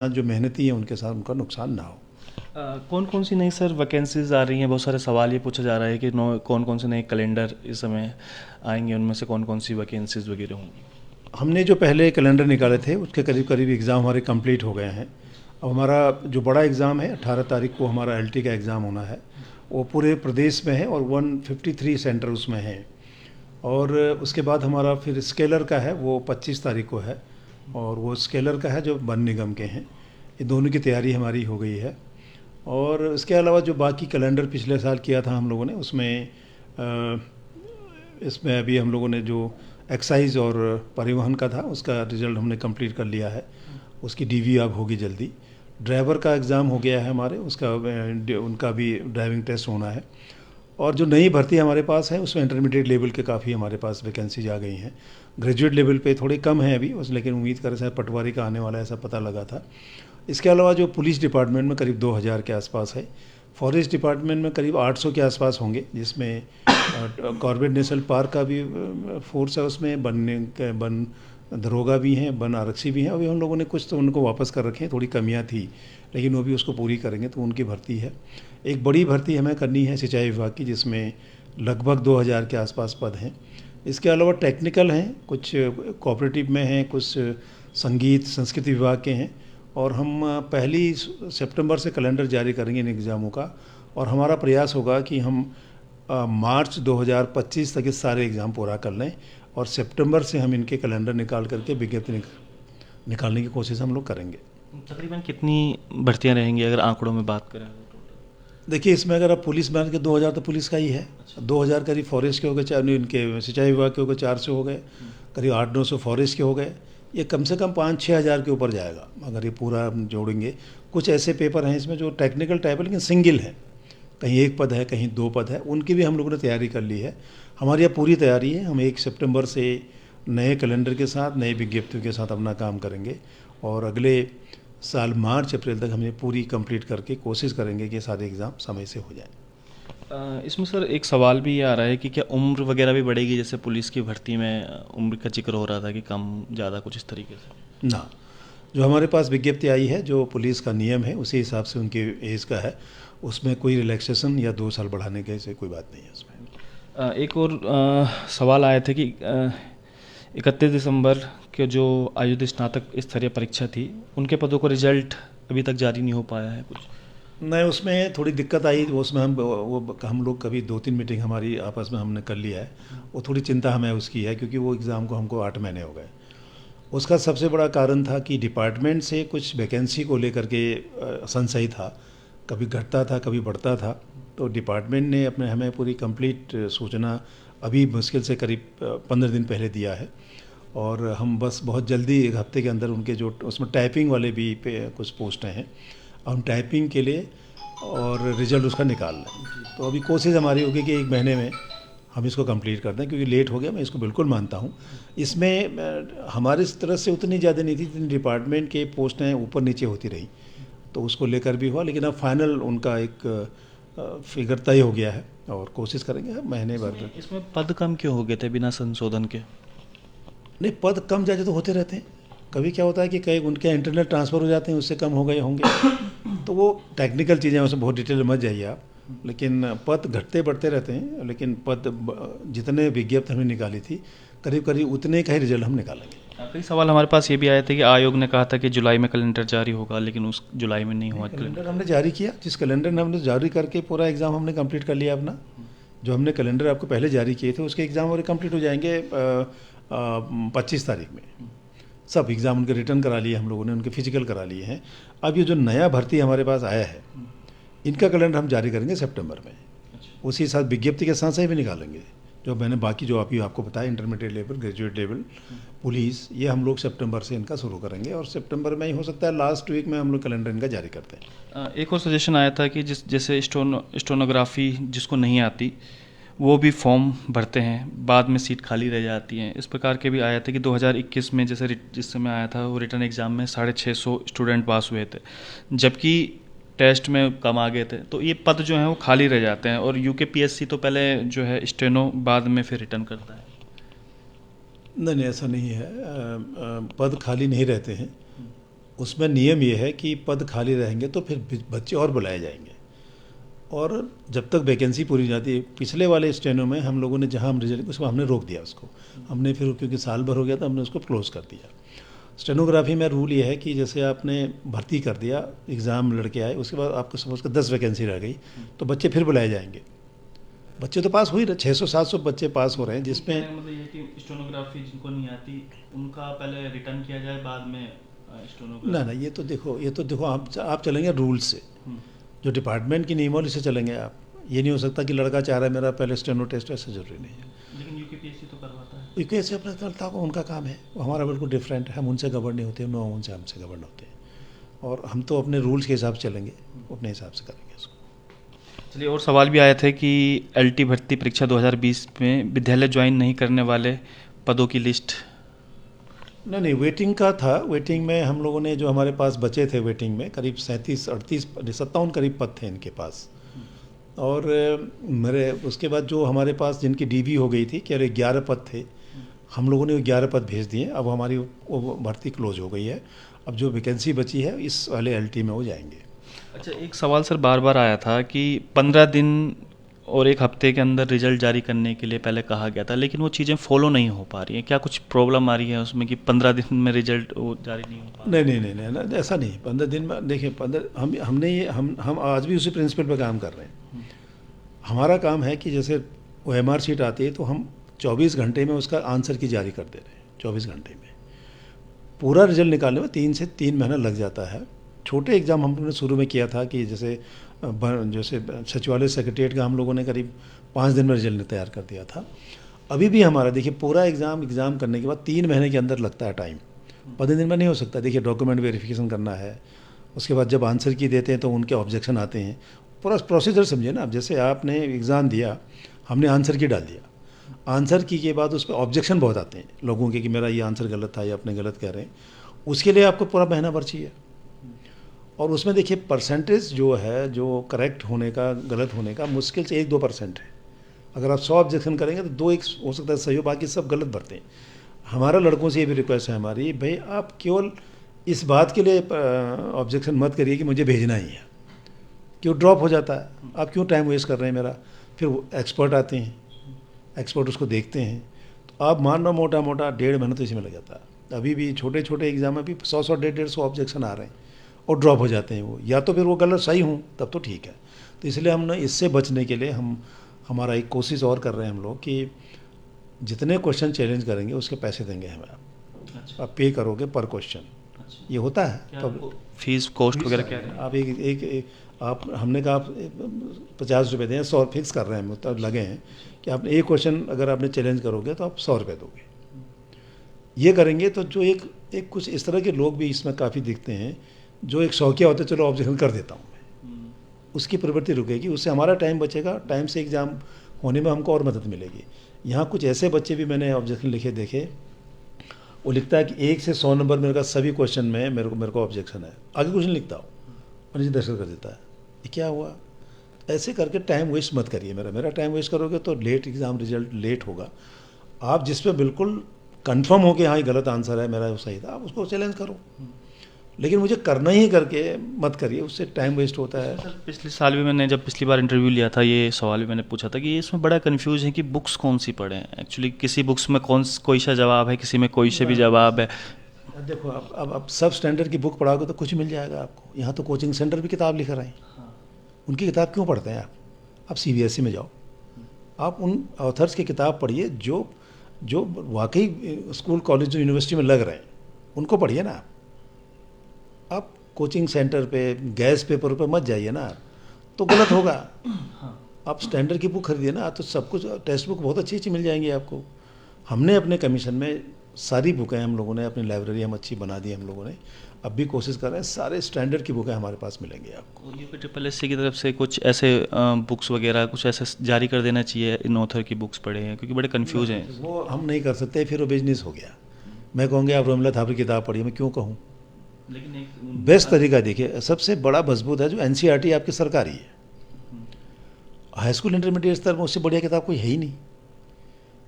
जो मेहनती हैं उनके साथ उनका नुकसान ना हो। कौन कौन सी नई सर वैकेंसीज आ रही हैं? बहुत सारे सवाल ये पूछा जा रहा है कि कौन कौन से नए कैलेंडर इस समय आएंगे, उनमें से कौन कौन सी वैकेंसीज वगैरह होंगी? हमने जो पहले कैलेंडर निकाले थे उसके करीब करीब एग्ज़ाम हमारे कंप्लीट हो गए हैं। अब हमारा जो बड़ा एग्ज़ाम है 18 तारीख को हमारा एलटी का एग्ज़ाम होना है। वो पूरे प्रदेश में है और 153 सेंटर उसमें हैं। और उसके बाद हमारा फिर स्केलर का है, वो 25 तारीख को है। और वो स्केलर का है जो वन निगम के हैं। ये दोनों की तैयारी हमारी हो गई है। और इसके अलावा जो बाकी कैलेंडर पिछले साल किया था हम लोगों ने उसमें इसमें अभी हम लोगों ने जो एक्साइज और परिवहन का था उसका रिज़ल्ट हमने कंप्लीट कर लिया है। उसकी डीवी अब होगी जल्दी। ड्राइवर का एग्ज़ाम हो गया है हमारे, उसका उनका भी ड्राइविंग टेस्ट होना है। और जो नई भर्ती हमारे पास है उसमें इंटरमीडिएट लेवल के काफ़ी हमारे पास वैकेंसीज आ गई हैं। ग्रेजुएट लेवल पे थोड़ी कम है अभी उस, लेकिन उम्मीद करें शायद पटवारी का आने वाला है, ऐसा पता लगा था। इसके अलावा जो पुलिस डिपार्टमेंट में करीब 2000 के आसपास है। फॉरेस्ट डिपार्टमेंट में करीब 800 के आसपास होंगे, जिसमें कॉर्बेट नेशनल पार्क का भी फोर्स है उसमें, वन दरोगा भी हैं, वन आरक्षी भी हैं। अभी हम लोगों ने कुछ तो उनको वापस कर रखे हैं, थोड़ी कमियां थी लेकिन वो भी उसको पूरी करेंगे तो उनकी भर्ती है। एक बड़ी भर्ती हमें करनी है सिंचाई विभाग की, जिसमें लगभग 2000 के आसपास पद हैं। इसके अलावा टेक्निकल हैं, कुछ कोऑपरेटिव में हैं, कुछ संगीत संस्कृति विभाग के हैं। और हम 1 सितंबर से कैलेंडर जारी करेंगे इन एग्ज़ामों का। और हमारा प्रयास होगा कि हम मार्च 2025 तक ये सारे एग्ज़ाम पूरा कर लें और सितंबर से हम इनके कैलेंडर निकाल करके विज्ञप्ति निकालने की कोशिश हम लोग करेंगे। तकरीबन कितनी भर्तियां रहेंगी अगर आंकड़ों में बात करें टोटल? देखिए, इसमें अगर आप पुलिस मान के 2000 तो पुलिस का ही है। 2000 करीब फॉरेस्ट के हो गए, चार इनके सिंचाई विभाग के हो गए, 400 हो गए, करीब 800-900 फॉरेस्ट के हो गए। ये कम से कम 5-6 हज़ार के ऊपर जाएगा अगर ये पूरा हम जोड़ेंगे। कुछ ऐसे पेपर हैं इसमें जो टेक्निकल टाइप है लेकिन सिंगल है, कहीं एक पद है कहीं 2 पद है, उनकी भी हम लोगों ने तैयारी कर ली है। हमारी यह पूरी तैयारी है। हम 1 सितंबर से नए कैलेंडर के साथ नए विज्ञप्तियों के साथ अपना काम करेंगे और अगले साल मार्च अप्रैल तक हम ये पूरी कंप्लीट करके कोशिश करेंगे कि सारे एग्ज़ाम समय से हो जाए। इसमें सर एक सवाल भी ये आ रहा है कि क्या उम्र वगैरह भी बढ़ेगी? जैसे पुलिस की भर्ती में उम्र का जिक्र हो रहा था कि कम ज़्यादा कुछ इस तरीके से। ना, जो हमारे पास विज्ञप्ति आई है, जो पुलिस का नियम है उसी हिसाब से उनकी एज का है, उसमें कोई रिलैक्सेशन या 2 साल बढ़ाने के से कोई बात नहीं है उसमें। एक और सवाल आए थे कि 31 दिसंबर के जो आयोजित स्नातक स्तरीय परीक्षा थी उनके पदों का रिजल्ट अभी तक जारी नहीं हो पाया है कुछ? नहीं, उसमें थोड़ी दिक्कत आई। उसमें हम लोग कभी 2-3 मीटिंग हमारी आपस में हमने कर लिया है। वो थोड़ी चिंता हमें उसकी है क्योंकि वो एग्ज़ाम को हमको 8 महीने हो गए। उसका सबसे बड़ा कारण था कि डिपार्टमेंट से कुछ वैकेंसी को लेकर के संशय था, कभी घटता था कभी बढ़ता था। तो डिपार्टमेंट ने अपने हमें पूरी कंप्लीट सूचना अभी मुश्किल से करीब 15 दिन पहले दिया है। और हम बस बहुत जल्दी 1 हफ्ते के अंदर उनके जो उसमें टाइपिंग वाले भी पे कुछ पोस्टें हैं, हम टाइपिंग के लिए और रिज़ल्ट उसका निकाल लें। तो अभी कोशिश हमारी होगी कि 1 महीने में हम इसको कंप्लीट कर दें, क्योंकि लेट हो गया, मैं इसको बिल्कुल मानता हूँ। इसमें हमारी तरफ से उतनी ज़्यादा नहीं थी जितनी डिपार्टमेंट के पोस्टें ऊपर नीचे होती रही, तो उसको लेकर भी हुआ। लेकिन अब फाइनल उनका एक फिगर तय हो गया है और कोशिश करेंगे महीने भर। इसमें पद कम क्यों हो गए थे बिना संशोधन के? नहीं, पद कम ज़्यादा तो होते रहते हैं। कभी क्या होता है कि कई उनके इंटरनल ट्रांसफ़र हो जाते हैं, उससे कम हो गए होंगे। तो वो टेक्निकल चीज़ें हैं, उसमें बहुत डिटेल में मत जाइए आप। लेकिन पद घटते बढ़ते रहते हैं, लेकिन जितने विज्ञप्ति हमने निकाली थी करीब करीब उतने का ही रिजल्ट हम निकालेंगे। कई सवाल हमारे पास ये भी आए थे कि आयोग ने कहा था कि जुलाई में कैलेंडर जारी होगा, लेकिन उस जुलाई में नहीं हुआ कैलेंडर हमने जारी किया। जिस कैलेंडर ने हमने जारी करके पूरा एग्ज़ाम हमने कंप्लीट कर लिया अपना। जो हमने कैलेंडर आपको पहले जारी किए थे उसके एग्ज़ाम और कंप्लीट हो जाएंगे 25 तारीख में। सब एग्ज़ाम उनके रिटर्न करा लिए हम लोगों ने, उनके फिजिकल करा लिए हैं। अब ये जो नया भर्ती हमारे पास आया है, इनका कैलेंडर हम जारी करेंगे सितंबर में। उसी साथ विज्ञप्ति के साथ साथ भी निकालेंगे। जो मैंने बाकी जो आपको बताया, intermediate level, graduate level, police, ये हम लोग सितंबर से इनका शुरू करेंगे और सितंबर में ही हो सकता है लास्ट वीक में हम लोग कैलेंडर इनका जारी करते हैं। एक और सजेशन आया था कि जैसे स्टोनोग्राफी जिसको नहीं आती वो भी फॉर्म भरते हैं, बाद में सीट खाली रह जाती हैं। इस प्रकार के भी आया था कि 2021 में जैसे जिस समय आया था वो रिटर्न एग्ज़ाम में 650 स्टूडेंट पास हुए थे, जबकि टेस्ट में कम आ गए थे। तो ये पद जो हैं वो खाली रह जाते हैं और यूकेपीएससी तो पहले जो है स्टेनो बाद में फिर रिटर्न करता है। नहीं नहीं, ऐसा नहीं है। पद खाली नहीं रहते हैं। उसमें नियम ये है कि पद खाली रहेंगे तो फिर बच्चे और बुलाए जाएंगे, और जब तक वैकेंसी पूरी हो जाती है। पिछले वाले स्टेनो में हम लोगों ने जहाँ हम रिजल्ट उसको हमने रोक दिया उसको, हमने फिर क्योंकि साल भर हो गया था हमने उसको क्लोज कर दिया। स्टेनोग्राफी में रूल ये है कि जैसे आपने भर्ती कर दिया, एग्ज़ाम लड़के आए, उसके बाद आपको सपोज का 10 वैकेंसी रह गई तो बच्चे फिर बुलाए जाएंगे। बच्चे तो पास हो ही रहे, 600-700 बच्चे पास हो रहे हैं, जिसमें मतलब ये कि स्टेनोग्राफी जिनको नहीं आती उनका पहले रिटर्न किया जाए, बाद में स्टेनोग्राफी। ना ये तो देखो आप चलेंगे रूल से, जो डिपार्टमेंट की नियमावली से चलेंगे आप। ये नहीं हो सकता कि लड़का चाह रहा है मेरा पहले स्टेनो टेस्ट, ऐसा जरूरी नहीं है। लेकिन यूकेपीएससी तो करवाता है। यूकेएससी अपना करता होगा, उनका काम है, वो हमारा बिल्कुल डिफरेंट है। हम उनसे गवर्न नहीं होते, नो उनसे हमसे गवर्न होते हैं, और हम तो अपने रूल्स के हिसाब से चलेंगे, अपने हिसाब से करेंगे इसको। चलिए, और सवाल भी आए थे कि एलटी भर्ती परीक्षा 2020 में विद्यालय ज्वाइन नहीं करने वाले पदों की लिस्ट। नहीं, वेटिंग का था। वेटिंग में हम लोगों ने जो हमारे पास बचे थे वेटिंग में करीब 37-38-57 करीब पद थे इनके पास। और मेरे उसके बाद जो हमारे पास जिनकी डीवी हो गई थी कि अरे 11 पद थे, हम लोगों ने वो 11 पद भेज दिए। अब हमारी वो भर्ती क्लोज हो गई है। अब जो वैकेंसी बची है इस वाले एलटी में वो जाएंगे। अच्छा, एक सवाल सर बार बार आया था कि 15 दिन और एक हफ्ते के अंदर रिजल्ट जारी करने के लिए पहले कहा गया था, लेकिन वो चीज़ें फॉलो नहीं हो पा रही हैं। क्या कुछ प्रॉब्लम आ रही है उसमें कि 15 दिन में रिजल्ट वो जारी नहीं हो पा रहा? नहीं, ऐसा नहीं। 15 दिन में देखिए, 15 हमने ये हम आज भी उसी प्रिंसिपल पे काम कर रहे हैं। हमारा काम है कि जैसे वो एमआर शीट आती है तो हम 24 घंटे में उसका आंसर की जारी कर दे रहे हैं। 24 घंटे में पूरा रिजल्ट निकालने में 3 से 3 महीना लग जाता है। छोटे एग्ज़ाम हमने शुरू में किया था कि जैसे सचिवालय सेक्रेटरीट का हम लोगों ने करीब 5 दिन में रिजल्ट तैयार कर दिया था। अभी भी हमारा देखिए पूरा एग्ज़ाम करने के बाद 3 महीने के अंदर लगता है टाइम। 15 दिन में नहीं हो सकता। देखिए डॉक्यूमेंट वेरिफिकेशन करना है, उसके बाद जब आंसर की देते हैं तो उनके ऑब्जेक्शन आते हैं। पूरा प्रोसीजर समझिए ना। अब जैसे आपने एग्ज़ाम दिया, हमने आंसर की डाल दिया, आंसर की के बाद उस पर ऑब्जेक्शन बहुत आते हैं लोगों के कि मेरा ये आंसर गलत था या अपने गलत कह रहे हैं। उसके लिए आपको पूरा महीना भर चाहिए। और उसमें देखिए परसेंटेज जो है, जो करेक्ट होने का गलत होने का मुश्किल से 1-2% है। अगर आप 100 ऑब्जेक्शन करेंगे तो 2-1 हो सकता है सही हो, बाकी सब गलत भरते हैं। हमारा लड़कों से ये भी रिक्वेस्ट है हमारी, भाई आप केवल इस बात के लिए ऑब्जेक्शन मत करिए कि मुझे भेजना ही है, क्यों ड्रॉप हो जाता है। आप क्यों टाइम वेस्ट कर रहे हैं मेरा। फिर वो एक्सपर्ट आते हैं, एक्सपर्ट उसको देखते हैं, तो आप मान लो मोटा मोटा 1.5 महीना तो इसी में लग जाता है। अभी भी छोटे छोटे एग्जाम में भी 100-100, 150-150 ऑब्जेक्शन आ रहे हैं और ड्रॉप हो जाते हैं वो। या तो फिर वो गलत सही हूँ तब तो ठीक है। तो इसलिए हमने इससे बचने के लिए हमारा एक कोशिश और कर रहे हैं हम लोग कि जितने क्वेश्चन चैलेंज करेंगे उसके पैसे देंगे हमें आप। अच्छा। आप पे करोगे पर क्वेश्चन। अच्छा। ये होता है। क्या फीस कॉस्ट वगैरह क्या है? आप आप हमने कहा आप 50 रुपये दें, 100 फिक्स कर रहे हैं, मतलब लगे हैं कि आप एक क्वेश्चन अगर आपने चैलेंज करोगे तो आप 100 रुपये दोगे। ये करेंगे तो जो एक कुछ इस तरह के लोग भी इसमें काफ़ी दिखते हैं जो एक शौकिया होते, चलो ऑब्जेक्शन कर देता हूँ मैं, उसकी प्रवृत्ति रुकेगी, उससे हमारा टाइम बचेगा, टाइम से एग्ज़ाम होने में हमको और मदद मिलेगी। यहाँ कुछ ऐसे बच्चे भी मैंने ऑब्जेक्शन लिखे देखे, वो लिखता है कि 1 से 100 नंबर मेरे का सभी क्वेश्चन में मेरे को ऑब्जेक्शन है, आगे कुछ नहीं लिखता हो और नीचे दर्शक कर देता है। ये क्या हुआ। ऐसे करके टाइम वेस्ट मत करिए। मेरा टाइम वेस्ट करोगे तो लेट एग्ज़ाम रिजल्ट लेट होगा। आप जिस पे बिल्कुल कंफर्म हो कि हाँ ये गलत आंसर है, मेरा वो सही था, आप उसको चैलेंज करो, लेकिन मुझे करना ही करके मत करिए, उससे टाइम वेस्ट होता है। सर, पिछले साल भी मैंने जब पिछली बार इंटरव्यू लिया था, ये सवाल भी मैंने पूछा था कि इसमें बड़ा कंफ्यूज है कि बुक्स कौन सी पढ़ें। एक्चुअली किसी बुक्स में कोई सा जवाब है, किसी में कोई से भी जवाब है। देखो अब सब स्टैंडर्ड की बुक पढ़ाओगे तो कुछ मिल जाएगा आपको। यहाँ तो कोचिंग सेंटर भी किताब लिख रहे हैं, उनकी किताब क्यों पढ़ते हैं आप सीबीएसई में जाओ, आप उन ऑथर्स की किताब पढ़िए जो वाकई स्कूल कॉलेज यूनिवर्सिटी में लग रहे हैं, उनको पढ़िए ना। आप कोचिंग सेंटर पे गैस पेपर पे मत जाइए ना, तो गलत होगा। आप स्टैंडर्ड की बुक खरीदिए ना, तो सब कुछ टेक्स्ट बुक बहुत अच्छी अच्छी मिल जाएंगी आपको। हमने अपने कमीशन में सारी बुकें हम लोगों ने अपनी लाइब्रेरी हम अच्छी बना दी हम लोगों ने। अब भी कोशिश कर रहे हैं, सारे स्टैंडर्ड की बुकें हमारे पास मिलेंगी आपको। यूपीएससी की तरफ से कुछ ऐसे बुक्स वगैरह कुछ ऐसे जारी कर देना चाहिए, इन ऑथर की बुक्स पढ़े हैं क्योंकि बड़े कंफ्यूज हैं। वो हम नहीं कर सकते, फिर वो बिजनेस हो गया। मैं कहूँगी आप रोमिला थापरी की किताब पढ़िए, मैं क्यों कहूँ। लेकिन एक बेस्ट तरीका देखिए, सबसे बड़ा मजबूत है जो एनसीईआरटी आपकी सरकारी है। हाई स्कूल इंटरमीडिएट स्तर में उससे बढ़िया किताब कोई है ही नहीं।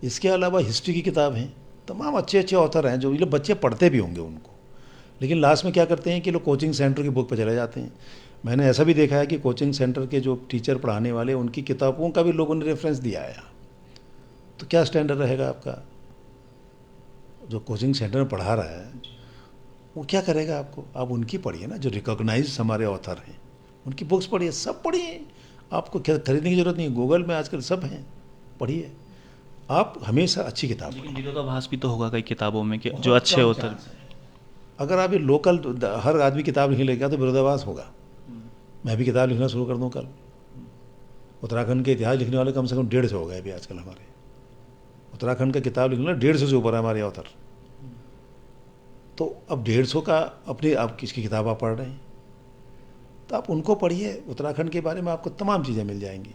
इसके अलावा हिस्ट्री की किताब हैं, तमाम अच्छे अच्छे ऑथर हैं जो ये बच्चे पढ़ते भी होंगे उनको, लेकिन लास्ट में क्या करते हैं कि लोग कोचिंग सेंटर की बुक पर चले जाते हैं। मैंने ऐसा भी देखा है कि कोचिंग सेंटर के जो टीचर पढ़ाने वाले उनकी किताबों का भी लोगों ने रेफरेंस दिया है। तो क्या स्टैंडर्ड रहेगा आपका? जो कोचिंग सेंटर में पढ़ा रहा है वो क्या करेगा आपको? आप उनकी पढ़िए ना, जो रिकॉग्नाइज हमारे ऑथर हैं उनकी बुक्स पढ़िए, सब पढ़िए। आपको क्या खरीदने की ज़रूरत नहीं है, गूगल में आजकल सब हैं, पढ़िए। आप हमेशा अच्छी किताब लेकिन पढ़िए। विरोधाभास भी तो होगा कई किताबों में कि जो बहुत अच्छे कम होते चांस है। अगर आप ये लोकल हर आदमी किताब नहीं लिखेगा तो विरोधाभास होगा। मैं भी किताब लिखना शुरू कर दूँ कल। उत्तराखंड के इतिहास लिखने वाले कम से कम 150 हो गए अभी आजकल हमारे। उत्तराखंड का किताब लिखने वाले 150 से ऊपर है हमारे ऑथर। तो अब 150 का अपनी आप किसकी किताब आप पढ़ रहे हैं? तो आप उनको पढ़िए, उत्तराखंड के बारे में आपको तमाम चीज़ें मिल जाएंगी।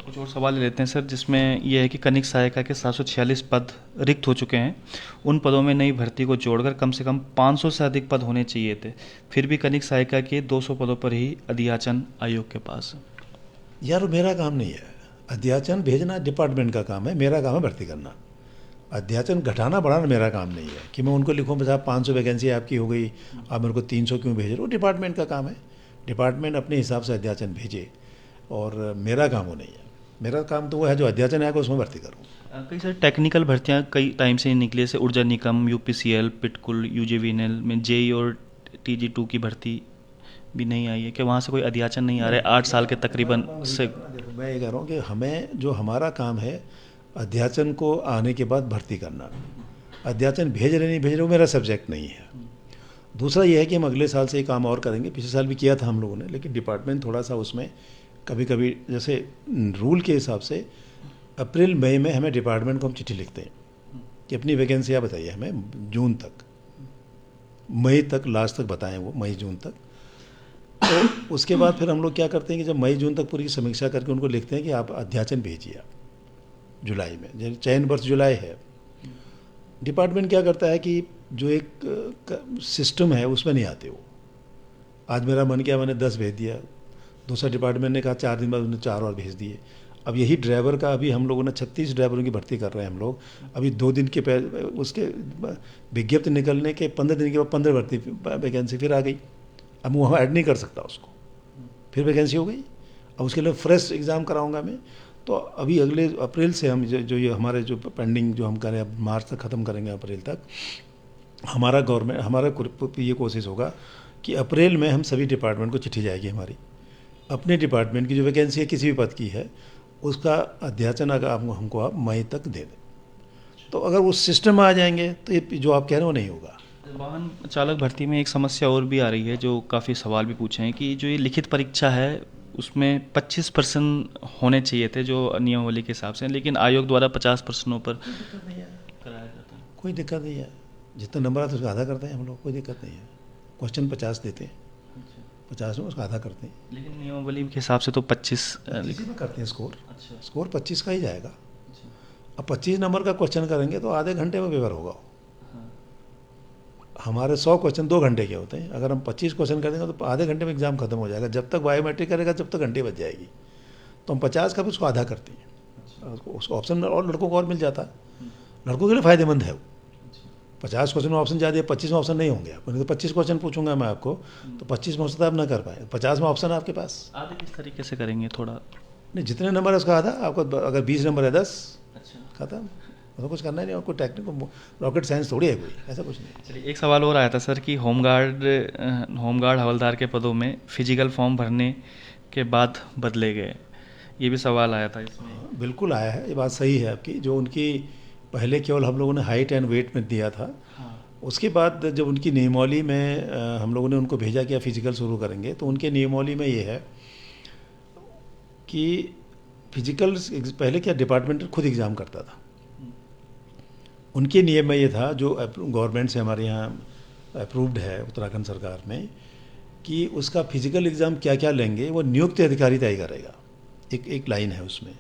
कुछ और सवाल ले लेते हैं सर, जिसमें यह है कि कनिक सहायिका के 746 पद रिक्त हो चुके हैं। उन पदों में नई भर्ती को जोड़कर कम से कम 500 से अधिक पद होने चाहिए थे, फिर भी कनिक सहायिका के 200 पदों पर ही अध्याचन आयोग के पास है। यार मेरा काम नहीं है, अध्याचन भेजना डिपार्टमेंट का काम है, मेरा काम है भर्ती करना। अध्याचन घटाना बढ़ाना मेरा काम नहीं है कि मैं उनको लिखूँ बस आप 500 वैकेंसी आपकी हो गई, आप मेरे को 300 क्यों भेज रहे हो? डिपार्टमेंट का काम है, डिपार्टमेंट अपने हिसाब से अध्याचन भेजे, और मेरा काम वो नहीं है। मेरा काम तो वो है जो अध्याचन आएगा उसमें भर्ती करूँ। कई सारी टेक्निकल भर्तियां कई टाइम से निकली, जैसे ऊर्जा निगम, यूपीसीएल, पिटकुल, यूजीवीएनएल में जेई और टीजी2 की भर्ती भी नहीं आई है। कि वहाँ से कोई अध्याचन नहीं आ रहा है 8 साल के तकरीबन से? देखो मैं ये कह रहा हूँ कि हमें जो हमारा काम है अध्याचन को आने के बाद भर्ती करना, अध्याचन भेज रहे नहीं भेज रहे वो मेरा सब्जेक्ट नहीं है। दूसरा ये है कि हम अगले साल से ये काम और करेंगे, पिछले साल भी किया था हम लोगों ने, लेकिन डिपार्टमेंट थोड़ा सा उसमें कभी कभी जैसे रूल के हिसाब से अप्रैल मई में हमें डिपार्टमेंट को हम चिट्ठी लिखते हैं कि अपनी वैकेंसियाँ बताइए हमें जून तक, मई तक लास्ट तक बताएं, वो मई जून तक। तो उसके बाद फिर हम लोग क्या करते हैं कि जब मई जून तक पूरी समीक्षा करके उनको लिखते हैं कि आप अध्याचन भेजिए आप जुलाई में, जैसे चयन वर्ष जुलाई है। डिपार्टमेंट क्या करता है कि जो एक सिस्टम है उसमें नहीं आते वो। आज मेरा मन किया मैंने 10 भेज दिया, दूसरा डिपार्टमेंट ने कहा 4 दिन बाद उन्होंने 4 और भेज दिए। अब यही ड्राइवर का अभी हम लोगों ने 36 ड्राइवरों की भर्ती कर रहे हैं हम लोग। अभी 2 दिन के उसके विज्ञप्ति निकलने के 15 दिन के बाद 15 भर्ती वैकेंसी फिर आ गई। अब वो हम ऐड नहीं कर सकता उसको, फिर वैकेंसी हो गई। अब उसके लिए फ्रेश एग्ज़ाम कराऊंगा मैं। तो अभी अगले अप्रैल से हम जो ये हमारे जो पेंडिंग जो हम करें अब मार्च तक ख़त्म करेंगे, अप्रैल तक हमारा गवर्नमेंट हमारा ये कोशिश होगा कि अप्रैल में हम सभी डिपार्टमेंट को चिट्ठी जाएगी हमारी, अपने डिपार्टमेंट की जो वैकेंसी है किसी भी पद की है उसका अध्याचन अगर हमको आप मई तक दे दें, तो अगर वो सिस्टम में आ जाएंगे तो ये जो आप कह रहे हो नहीं होगा। वाहन चालक भर्ती में एक समस्या और भी आ रही है, जो काफ़ी सवाल भी पूछे हैं, कि जो ये लिखित परीक्षा है उसमें 25% होने चाहिए थे जो नियमावली के हिसाब से, लेकिन आयोग द्वारा 50% पर कराया जाता है। कोई दिक्कत नहीं है, जितना नंबर आता है उसका आधा करते हैं हम लोग, कोई दिक्कत नहीं है। क्वेश्चन 50 देते हैं, 50 में उसका आधा करते हैं। लेकिन नियमावली के हिसाब से तो 25 इसी में करते हैं स्कोर। अच्छा। स्कोर 25 का ही जाएगा। अब 25 नंबर का क्वेश्चन करेंगे तो आधे घंटे में पेपर होगा। हमारे 100 क्वेश्चन 2 घंटे के होते हैं, अगर हम 25 क्वेश्चन कर देंगे तो आधे घंटे में एग्जाम खत्म हो जाएगा। जब तक बायोमेट्रिक करेगा जब तक घंटे बच जाएगी, तो हम 50 का भी उसको आधा करते हैं। उसको ऑप्शन और लड़कों को और मिल जाता है, लड़कों के लिए फ़ायदेमंद है वो। 50 क्वेश्चन में ऑप्शन ज़्यादा है, 25 में ऑप्शन नहीं होंगे आपको। नहीं तो 25 क्वेश्चन पूछूंगा मैं आपको तो 25 में हो सकता है आप ना कर पाए, 50 में ऑप्शन है आपके पास। आधे किस तरीके से करेंगे थोड़ा? नहीं, जितने नंबर है उसका आधा आपको। अगर 20 नंबर है 10 अच्छा। खत्म, तो कुछ करना ही नहीं। आपको टेक्निक रॉकेट साइंस थोड़ी है कोई, ऐसा कुछ नहीं। चलिए, एक सवाल और आया था सर कि होमगार्ड हवलदार के पदों में फिजिकल फॉर्म भरने के बाद बदले गए, ये भी सवाल आया था इसमें। बिल्कुल आया है, ये बात सही है आपकी। जो उनकी पहले केवल हम लोगों ने हाइट एंड वेट में दिया था, उसके बाद जब उनकी नियमावली में हम लोगों ने उनको भेजा कि फिजिकल शुरू करेंगे, तो उनके नियमावली में ये है कि फिजिकल पहले क्या डिपार्टमेंट खुद एग्ज़ाम करता था। उनके नियम में ये था, जो गवर्नमेंट से हमारे यहाँ अप्रूव्ड है उत्तराखंड सरकार में, कि उसका फिजिकल एग्ज़ाम क्या क्या लेंगे वो नियुक्त अधिकारी तय करेगा। एक लाइन है उसमें,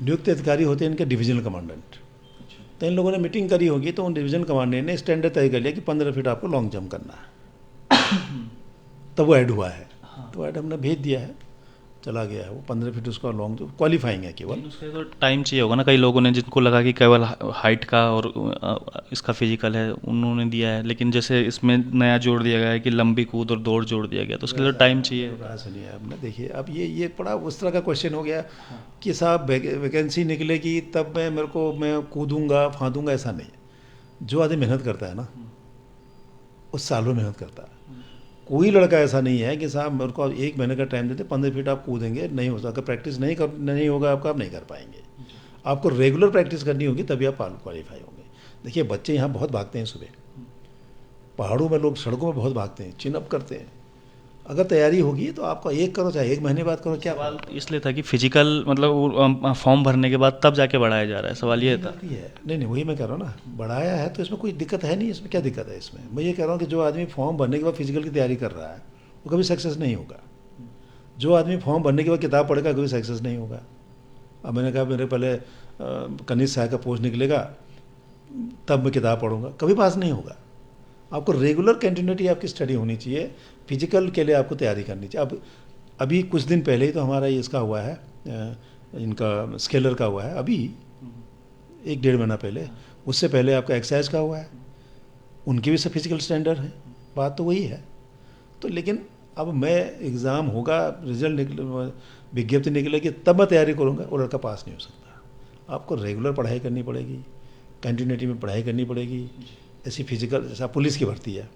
नियुक्त अधिकारी होते हैं इनके डिवीजनल कमांडेंट। तो इन लोगों ने मीटिंग करी होगी तो उन डिवीजन कमांडेंट ने स्टैंडर्ड तय कर लिया कि 15 फीट आपको लॉन्ग जंप करना है। तब वो ऐड हुआ है, तो ऐड हमने भेज दिया है। चला गया है वो 15 फीट उसका लॉन्ग जो क्वालिफाइंग है केवल। लेकिन उसके तो टाइम चाहिए होगा ना, कई लोगों ने जिनको लगा कि केवल हाइट का और इसका फिजिकल है उन्होंने दिया है, लेकिन जैसे इसमें नया जोड़ दिया गया है कि लंबी कूद और दौड़ जोड़ दिया गया, तो उसके लिए टाइम चाहिए होगा। सुनिए आपने, देखिए अब ये बड़ा उस तरह का क्वेश्चन हो गया कि साहब वैकेंसी निकलेगी तब मैं कूदूंगा फांदूंगा, ऐसा नहीं है। जो आदमी मेहनत करता है ना उस सालों मेहनत करता है। कोई लड़का ऐसा नहीं है कि साहब मेरे को आप 1 महीने का टाइम देते 15 फीट आप कूदेंगे, नहीं हो सकता। प्रैक्टिस नहीं होगा आपका, आप नहीं कर पाएंगे। आपको रेगुलर प्रैक्टिस करनी होगी तभी आप क्वालिफाई होंगे। देखिए बच्चे यहाँ बहुत भागते हैं सुबह, पहाड़ों में लोग सड़कों में बहुत भागते हैं, चिन अप करते हैं। अगर तैयारी होगी तो आपका 1 करो चाहे 1 महीने बाद करो, क्या सवाल इसलिए था कि फिजिकल मतलब फॉर्म भरने के बाद तब जाके बढ़ाया जा रहा है, सवाल ये था। गलती है। नहीं वही मैं कह रहा हूँ ना, बढ़ाया है तो इसमें कोई दिक्कत है नहीं। इसमें क्या दिक्कत है? इसमें मैं ये कह रहा हूँ कि जो आदमी फॉर्म भरने के बाद फिजिकल की तैयारी कर रहा है वो कभी सक्सेस नहीं होगा। जो आदमी फॉर्म भरने के बाद किताब पढ़ेगा कभी सक्सेस नहीं होगा। अब मैंने कहा मेरे पहले कनिष्ठ सहायक का पोस्ट निकलेगा तब मैं किताब पढ़ूंगा, कभी पास नहीं होगा। आपको रेगुलर कंटिन्यूटी आपकी स्टडी होनी चाहिए। फिजिकल के लिए आपको तैयारी करनी चाहिए। अब अभी कुछ दिन पहले ही तो हमारा ये इसका हुआ है, इनका स्केलर का हुआ है, अभी 1-1.5 महीना पहले। उससे पहले आपका एक्सरसाइज का हुआ है, उनके भी सब फिजिकल स्टैंडर्ड है। बात तो वही है। तो लेकिन अब मैं एग्ज़ाम होगा, रिजल्ट निकले, विज्ञप्ति निकलेगी तब मैं तैयारी करूँगा, वो लड़का पास नहीं हो सकता। आपको रेगुलर पढ़ाई करनी पड़ेगी, कंटिन्यूटी में पढ़ाई करनी पड़ेगी। ऐसी फिजिकल, जैसा पुलिस की भर्ती है,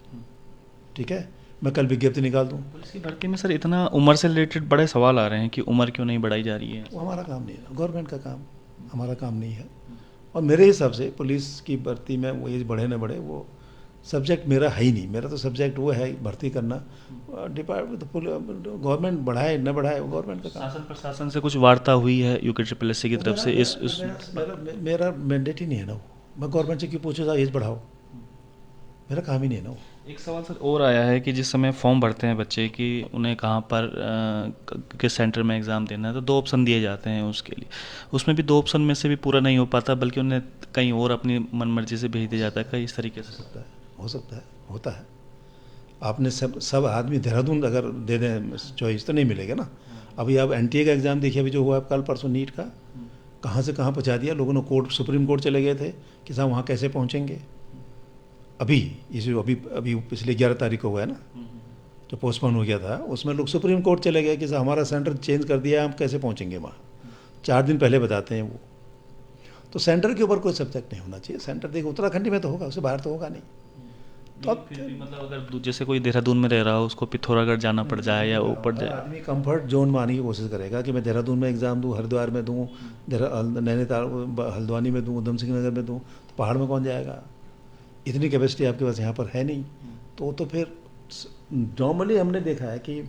ठीक है, मैं कल विज्ञप्ति निकाल दूँ। पुलिस की भर्ती में सर इतना उम्र से रिलेटेड बड़े सवाल आ रहे हैं कि उम्र क्यों नहीं बढ़ाई जा रही है। वो हमारा काम नहीं है, गवर्नमेंट का काम, हमारा काम नहीं है। और मेरे हिसाब से पुलिस की भर्ती में वो एज बढ़े न बढ़े वो सब्जेक्ट मेरा है ही नहीं। मेरा तो सब्जेक्ट वो है भर्ती करना। डिपार्टमेंट तो गवर्नमेंट बढ़ाए न बढ़ाए वो गवर्नमेंट का काम। शासन प्रशासन से कुछ वार्ता हुई है UKSSC की तरफ से इस मेरा मैंडेट ही नहीं है ना वो। मैं गवर्नमेंट से क्यों पूछूँ एज बढ़ाओ, मेरा काम ही नहीं है ना वो। एक सवाल सर और आया है कि जिस समय फॉर्म भरते हैं बच्चे कि उन्हें कहाँ पर किस सेंटर में एग्ज़ाम देना है, तो 2 ऑप्शन दिए जाते हैं उसके लिए। उसमें भी 2 ऑप्शन में से भी पूरा नहीं हो पाता, बल्कि उन्हें कहीं और अपनी मनमर्जी से भेज दिया जाता है, कहीं इस तरीके से। हो सकता है, होता है। आपने सब आदमी देहरादून अगर दे दें चॉइस तो नहीं मिलेगा ना। अभी आप NTA का एग्ज़ाम देखिए, अभी जो हुआ कल परसों नीट का, कहाँ से कहाँ पहुँचा दिया लोगों ने। कोर्ट, सुप्रीम कोर्ट चले गए थे कि साहब वहाँ कैसे पहुँचेंगे। अभी अभी पिछले 11 तारीख को हुआ है ना, जो पोस्टपोन हो गया था, उसमें लोग सुप्रीम कोर्ट चले गए कि साहब हमारा सेंटर चेंज कर दिया, हम कैसे पहुँचेंगे वहाँ। 4 दिन पहले बताते हैं वो। तो सेंटर के ऊपर कोई सब्जेक्ट नहीं होना चाहिए। सेंटर देखो उत्तराखंड में तो होगा, उससे बाहर तो होगा नहीं। तो अब फिर भी मतलब अगर जैसे कोई देहरादून में रह रहा हो, उसको पिथौरागढ़ जाना पड़ जाए या ऊपर जाए, आदमी कंफर्ट जोन में आने की कोशिश करेगा कि मैं देहरादून में एग्ज़ाम दूँ, हरिद्वार में दूँ, नैनीताल हल्द्वानी में दूँ, उधम सिंह नगर में दूँ, तो पहाड़ में कौन जाएगा। इतनी कैपेसिटी आपके पास यहाँ पर है नहीं। तो फिर नॉर्मली हमने देखा है कि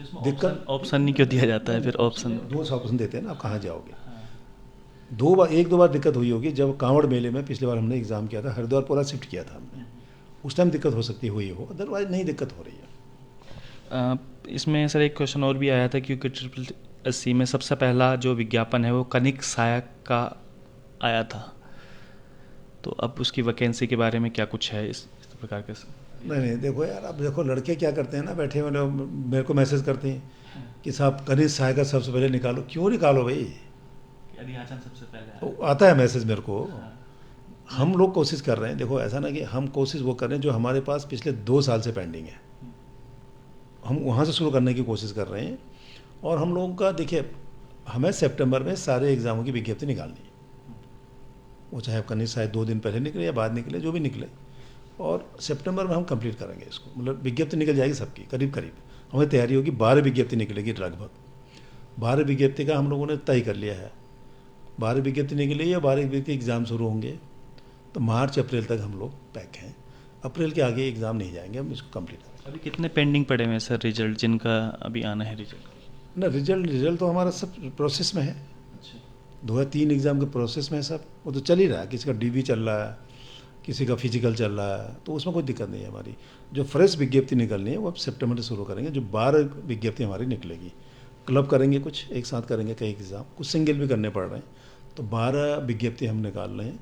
दिक्कत ऑप्शन नहीं क्यों दिया जाता है फिर। ऑप्शन 2 ऑप्शन देते हैं ना, आप कहाँ जाओगे। 1-2 बार दिक्कत हुई होगी। जब कांवड़ मेले में पिछली बार हमने एग्ज़ाम किया था, हरिद्वार पूरा शिफ्ट किया था हमने, उस टाइम दिक्कत हो सकती हुई हो, अदरवाइज नहीं दिक्कत हो रही है। इसमें सर एक क्वेश्चन और भी आया था क्योंकि SSC में सबसे पहला जो विज्ञापन है वो कनिष्ठ सहायक का आया था, तो अब उसकी वैकेंसी के बारे में क्या कुछ है इस प्रकार के। नहीं देखो यार, अब देखो लड़के क्या करते हैं ना, बैठे हुए मेरे को मैसेज करते हैं कि साहब कनिष्ठ सहायक का सबसे पहले निकालो। क्यों निकालो भाई, सबसे पहले आता है मैसेज मेरे को। हम लोग कोशिश कर रहे हैं, देखो ऐसा ना कि हम कोशिश वो कर रहे हैं जो हमारे पास पिछले 2 साल से पेंडिंग है, हम वहाँ से शुरू करने की कोशिश कर रहे हैं। और हम लोगों का देखिए, हमें सितंबर में सारे एग्ज़ामों की विज्ञप्ति निकालनी है, वो चाहे कनिष्ठ सहायक 2 दिन पहले निकले या बाद निकले, जो भी निकले। और सितंबर में हम कंप्लीट करेंगे इसको, मतलब विज्ञप्ति निकल जाएगी सबकी करीब करीब। हमें तैयारी होगी, 12 विज्ञप्ति निकलेगी लगभग। 12 विज्ञप्ति का हम लोगों ने तय कर लिया है। 12 विज्ञप्ति निकली है, 12 विज्ञप्ति एग्ज़ाम शुरू होंगे, तो मार्च अप्रैल तक हम लोग पैक हैं। अप्रैल के आगे एग्ज़ाम नहीं जाएंगे, हम इसको कंप्लीट करेंगे। अभी कितने पेंडिंग पड़े हुए हैं सर रिजल्ट, जिनका अभी आना है रिजल्ट? ना रिजल्ट तो हमारा सब प्रोसेस में है। 2 या 3 एग्ज़ाम के प्रोसेस में है सब, वो तो चल ही रहा है। किसी का DV चल रहा है, किसी का फिजिकल चल रहा है, तो उसमें कोई दिक्कत नहीं है हमारी। जो फ्रेश विज्ञप्ति निकलनी है वो अब सितंबर से शुरू करेंगे। जो 12 विज्ञप्ति हमारी निकलेगी, क्लब करेंगे, कुछ एक साथ करेंगे कई एग्ज़ाम, कुछ सिंगल भी करने पड़ रहे हैं, तो 12 विज्ञप्ति हम निकाल रहे हैं।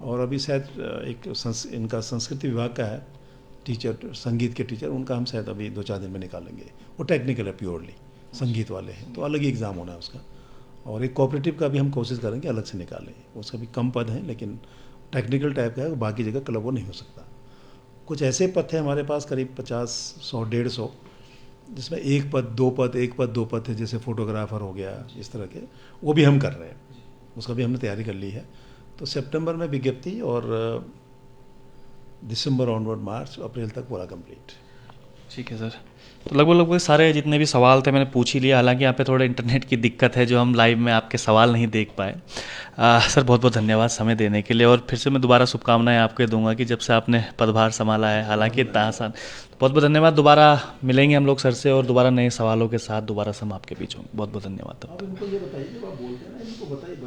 और अभी शायद इनका संस्कृति विभाग का है टीचर, संगीत के टीचर, उनका हम शायद अभी 2-4 दिन में निकालेंगे। वो टेक्निकल है प्योरली, संगीत वाले हैं, तो अलग ही एग्ज़ाम होना है उसका। और एक कोऑपरेटिव का भी हम कोशिश करेंगे अलग से निकालें, उसका भी कम पद हैं लेकिन टेक्निकल टाइप का है, बाकी जगह क्लब वो नहीं हो सकता। कुछ ऐसे पद थे हमारे पास करीब 50, 100, 150, जिसमें एक पद, दो पद थे, जैसे फोटोग्राफर हो गया, इस तरह के, वो भी हम कर रहे हैं, उसका भी हमने तैयारी कर ली है। तो सितंबर में विज्ञप्ति और दिसंबर ऑनवर्ड, मार्च अप्रैल तक पूरा कंप्लीट। ठीक है सर। तो लगभग सारे जितने भी सवाल थे मैंने पूछ ही लिया, हालांकि यहाँ पे थोड़ा इंटरनेट की दिक्कत है जो हम लाइव में आपके सवाल नहीं देख पाए। सर बहुत बहुत धन्यवाद समय देने के लिए, और फिर से मैं दोबारा शुभकामनाएं आपको दूंगा कि जब से आपने पदभार संभाला है, हालांकि इतना आसान। बहुत बहुत धन्यवाद, दोबारा मिलेंगे हम लोग सर से और दोबारा नए सवालों के साथ दोबारा से हम आपके बीच होंगे। बहुत बहुत धन्यवाद। आप इनको ये बताइए, जब आप बोलते हैं ना, इनको बताइए।